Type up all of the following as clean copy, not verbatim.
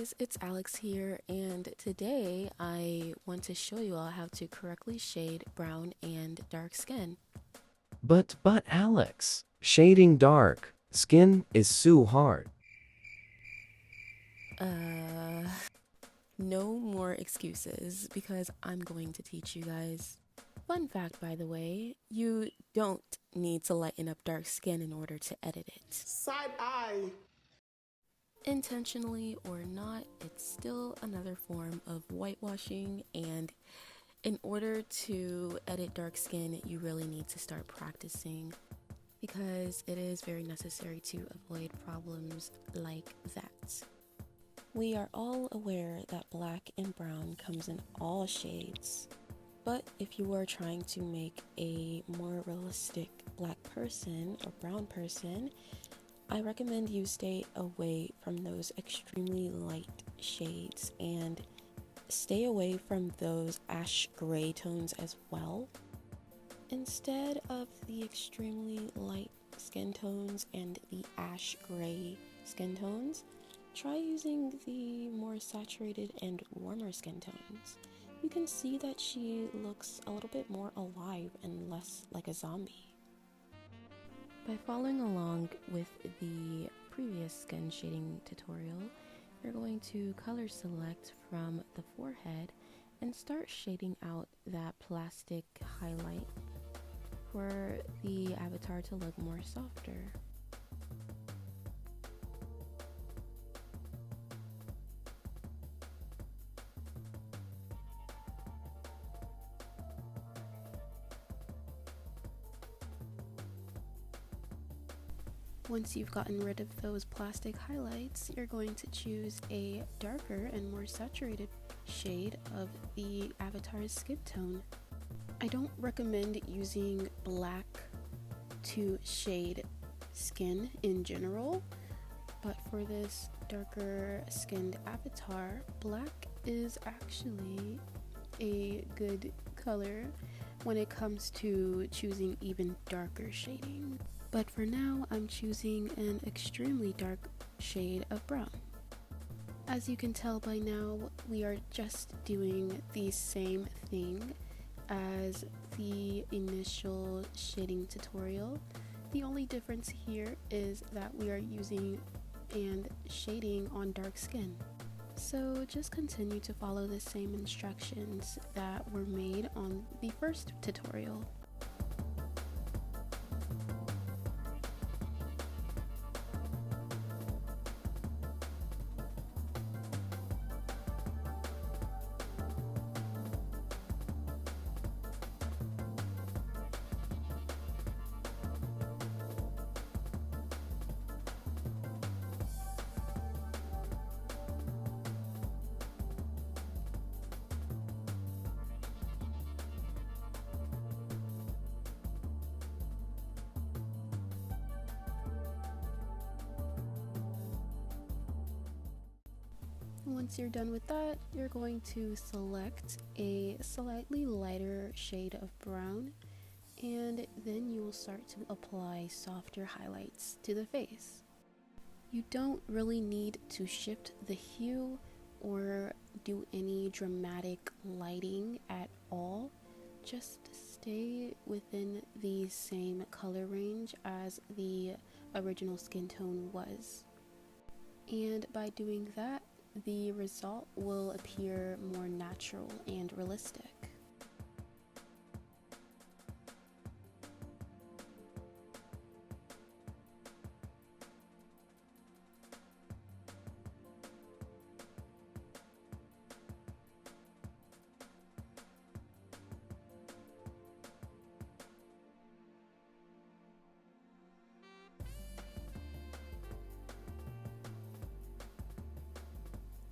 guys, it's Alex here, and today I want to show you all how to correctly shade brown and dark skin. But Alex, shading dark skin is so hard. No more excuses because I'm going to teach you guys. Fun fact, by the way, you don't need to lighten up dark skin in order to edit it. Side eye. Intentionally or not, it's still another form of whitewashing, and in order to edit dark skin, you really need to start practicing because it is very necessary to avoid problems like that. We are all aware that black and brown comes in all shades, but if you are trying to make a more realistic black person or brown person, I recommend you stay away from those extremely light shades and stay away from those ash gray tones as well. Instead of the extremely light skin tones and the ash gray skin tones, try using the more saturated and warmer skin tones. You can see that she looks a little bit more alive and less like a zombie. By following along with the previous skin shading tutorial, you're going to color select from the forehead and start shading out that plastic highlight for the avatar to look more softer. Once you've gotten rid of those plastic highlights, you're going to choose a darker and more saturated shade of the avatar's skin tone. I don't recommend using black to shade skin in general, but for this darker skinned avatar, black is actually a good color when it comes to choosing even darker shading. But for now, I'm choosing an extremely dark shade of brown. As you can tell by now, we are just doing the same thing as the initial shading tutorial. The only difference here is that we are using and shading on dark skin. So just continue to follow the same instructions that were made on the first tutorial. Once you're done with that, you're going to select a slightly lighter shade of brown, and then you will start to apply softer highlights to the face. You don't really need to shift the hue or do any dramatic lighting at all. Just stay within the same color range as the original skin tone was. And by doing that, the result will appear more natural and realistic.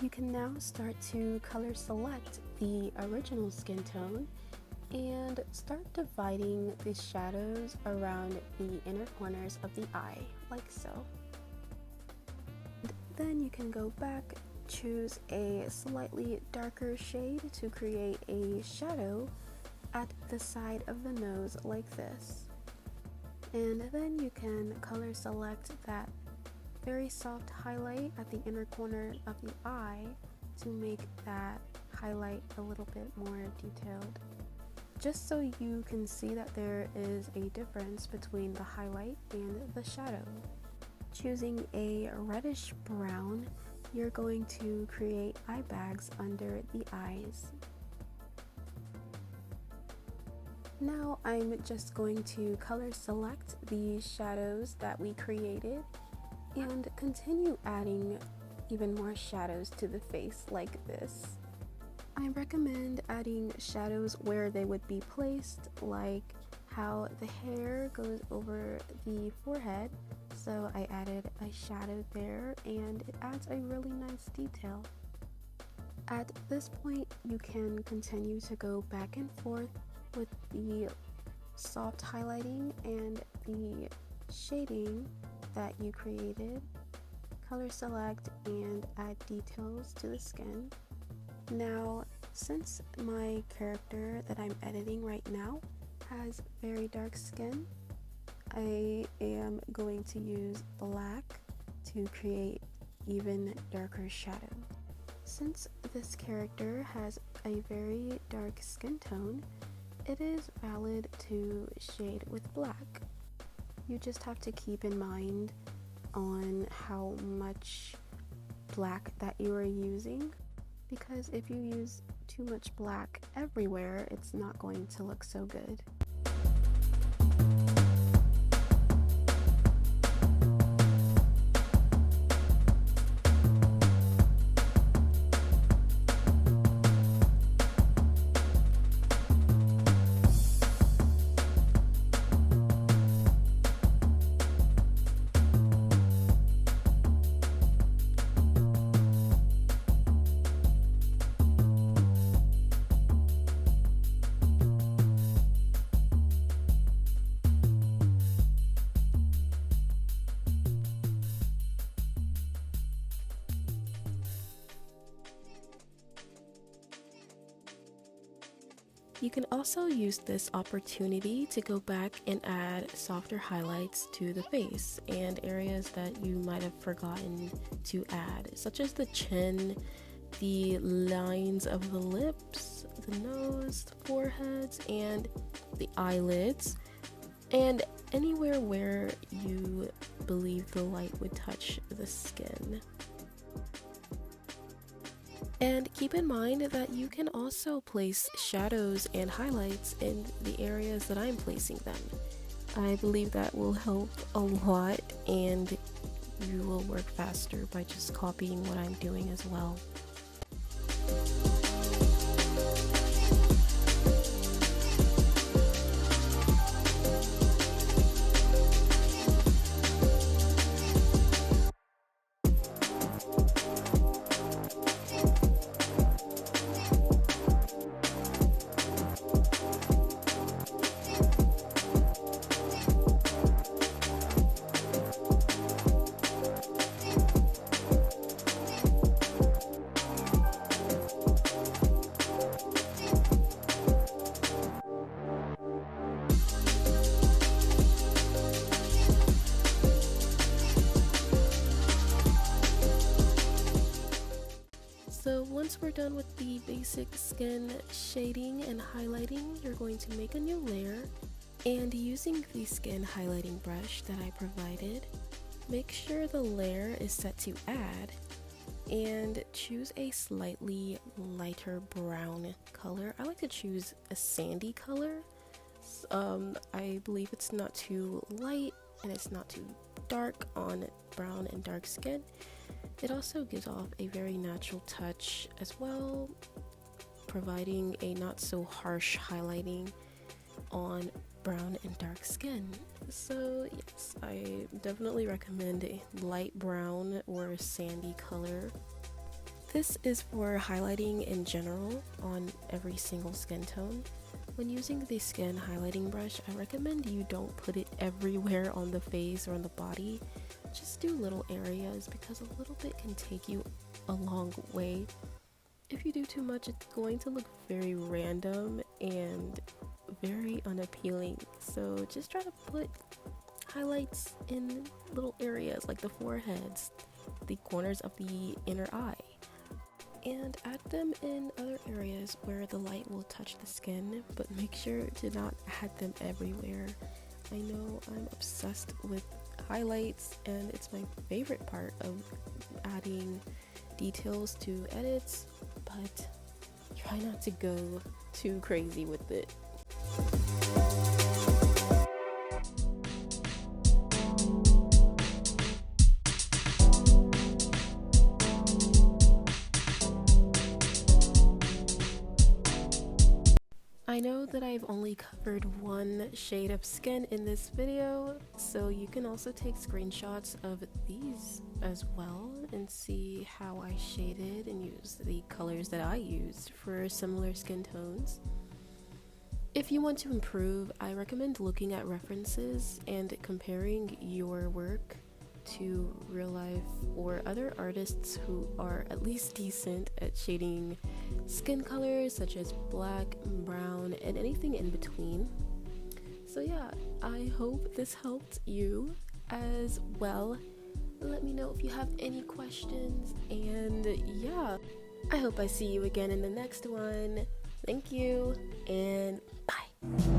You can now start to color select the original skin tone and start dividing the shadows around the inner corners of the eye, like so. And then you can go back, choose a slightly darker shade to create a shadow at the side of the nose like this. And then you can color select that very soft highlight at the inner corner of the eye to make that highlight a little bit more detailed. Just so you can see that there is a difference between the highlight and the shadow. Choosing a reddish brown, you're going to create eye bags under the eyes. Now I'm just going to color select the shadows that we created and continue adding even more shadows to the face like this. I recommend adding shadows where they would be placed, like how the hair goes over the forehead. So I added a shadow there and it adds a really nice detail. At this point, you can continue to go back and forth with the soft highlighting and the shading that you created. Color select and add details to the skin. Now, since my character that I'm editing right now has very dark skin, I am going to use black to create even darker shadow. Since this character has a very dark skin tone, it is valid to shade with black. You just have to keep in mind on how much black that you are using, because if you use too much black everywhere, it's not going to look so good. You can also use this opportunity to go back and add softer highlights to the face and areas that you might have forgotten to add, such as the chin, the lines of the lips, the nose, the foreheads, and the eyelids, and anywhere where you believe the light would touch the skin. And keep in mind that you can also place shadows and highlights in the areas that I'm placing them. I believe that will help a lot, and you will work faster by just copying what I'm doing as well. So once we're done with the basic skin shading and highlighting, you're going to make a new layer, and using the skin highlighting brush that I provided, make sure the layer is set to add and choose a slightly lighter brown color. I like to choose a sandy color. I believe it's not too light and it's not too dark on brown and dark skin. It also gives off a very natural touch as well, providing a not so harsh highlighting on brown and dark skin. So yes, I definitely recommend a light brown or sandy color. This is for highlighting in general on every single skin tone. When using the skin highlighting brush, I recommend you don't put it everywhere on the face or on the body. Just do little areas, because a little bit can take you a long way. If you do too much, it's going to look very random and very unappealing. So just try to put highlights in little areas like the foreheads, the corners of the inner eye, and add them in other areas where the light will touch the skin, but make sure to not add them everywhere. I know I'm obsessed with highlights, and it's my favorite part of adding details to edits, but try not to go too crazy with it. I know that I've only covered one shade of skin in this video, so you can also take screenshots of these as well and see how I shaded and used the colors that I used for similar skin tones. If you want to improve, I recommend looking at references and comparing your work to real life or other artists who are at least decent at shading skin colors such as black, brown, and anything in between. So yeah, I hope this helped you as well. Let me know if you have any questions, and yeah, I hope I see you again in the next one. Thank you, and bye.